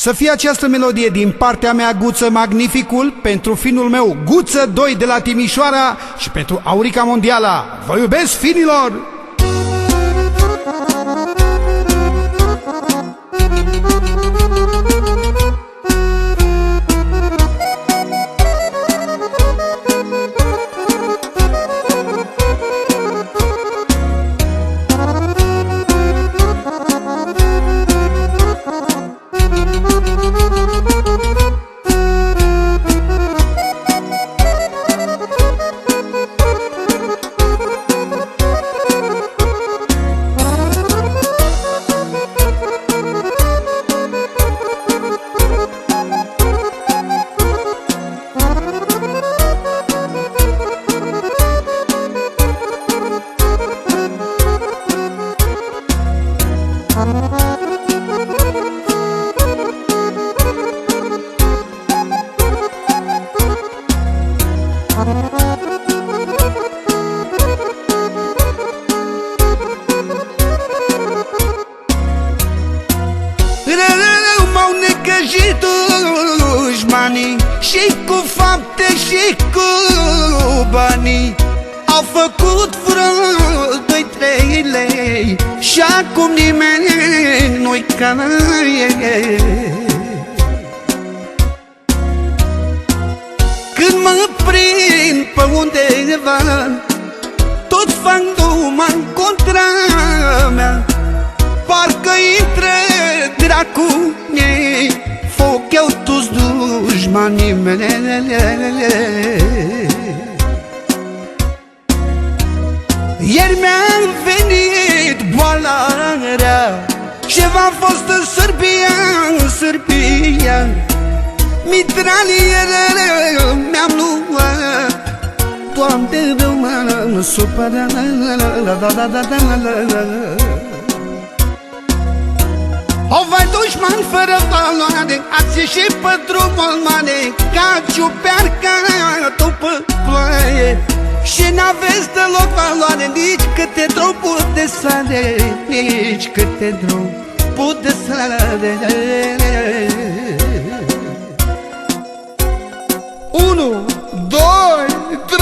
Să fie această melodie din partea mea, Guță Magnificul, pentru finul meu Guță 2 de la Timișoara și pentru Aurica Mondiala. Vă iubesc, finilor! M-au necăjit dușmanii și cu fapte și cu banii au făcut vreo 2-3 lei și acum nimeni nu-i ca ei. Când mă prind pe undeva, toți fac numai în contra mea. Parcă intră dracu ei, foc eu toți dușmanii mele. Ieri mi-a venit boala rea și v-am fost în Sârbia, mitralieră mi-am luat. Doamne, rău m-am supărat. O vai dușman fără valoare, ați ieșit pe drumul mare ca ciuperca după ploaie. Și n-aveți deloc valoare, nici câte dropuri de sare, nici câte dropuri de sare. 1, 2, 3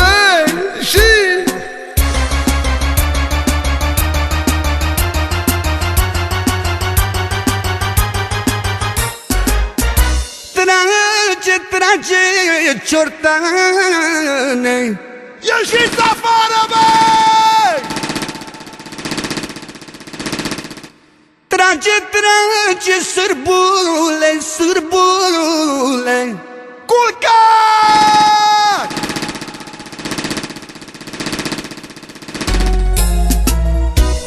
și... Trage, ciortane, ieșiți afară, băi! Trage, sârbule, culcați!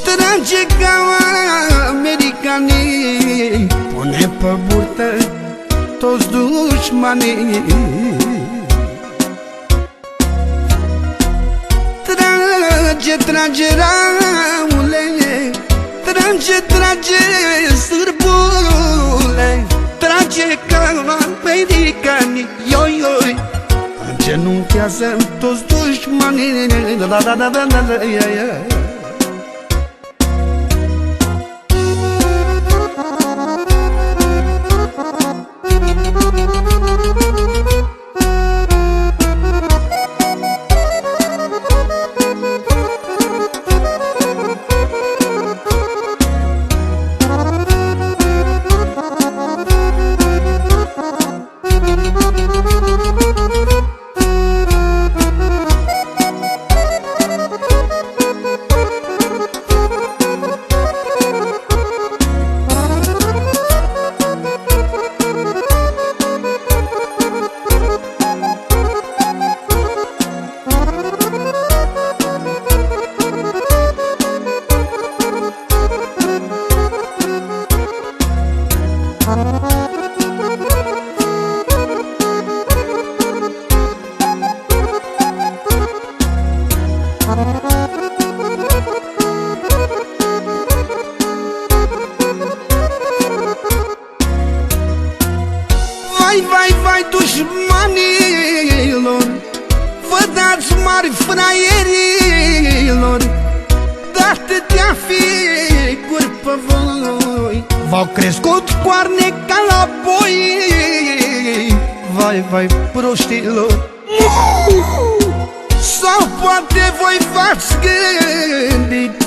Trage ca americanii, pune pe burtă toți dușmanii. Trage, raule, trage, sârbule, trage ca americanii, ioi, îngenunchează toți dușmanii. Vai, dușmanilor, vă dați mari fraierilor, de atâtea figuri pe voi, V-au crescut coarne ca la boi. Vai, vai, proștilor. Sau poate voi v-ați gândit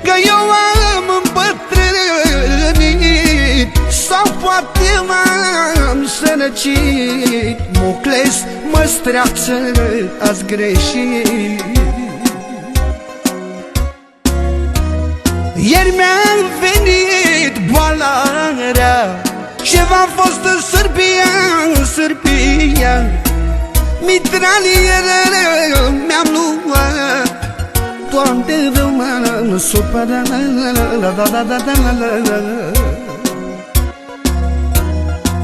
că eu am îmbătrânit, sau poate m-am sărăcit. Mocles, măstreață, ați greșit. Ieri mi-a venit boala rea și v-am fost în Sârbia, în Sârbia. Mitralieră mi-am luat, Doamne, rău m-am supărat.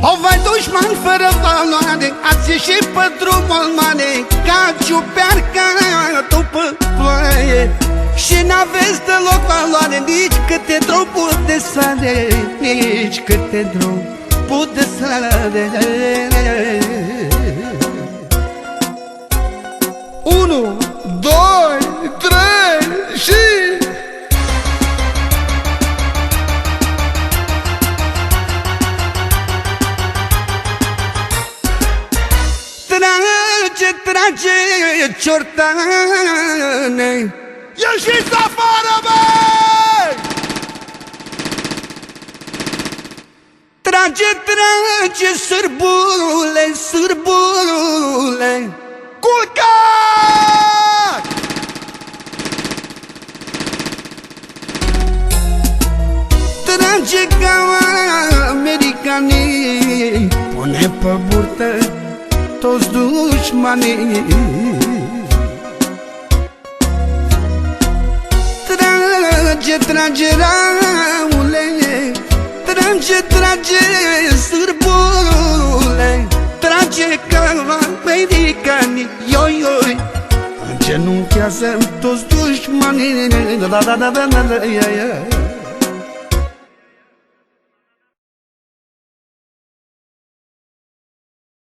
O, vai, dușman fără valoare, ați ieșit pe drumul mare ca ciuperca după ploaie. Și n-aveți deloc valoare, nici câte dropuri de sare, nici câte dropuri de sare. 1, 2, 3 și... Trage, trage, ciortane, ieșiți afară, băi! Trage, trage, sârbule, sârbule, culcat! Trage ca americanii, pune pe burtă toți dușmanii. Trage, trage, raule, trage, trage, sârbule, trage ca americanii, ioi, îngenunchează toți dușmanii.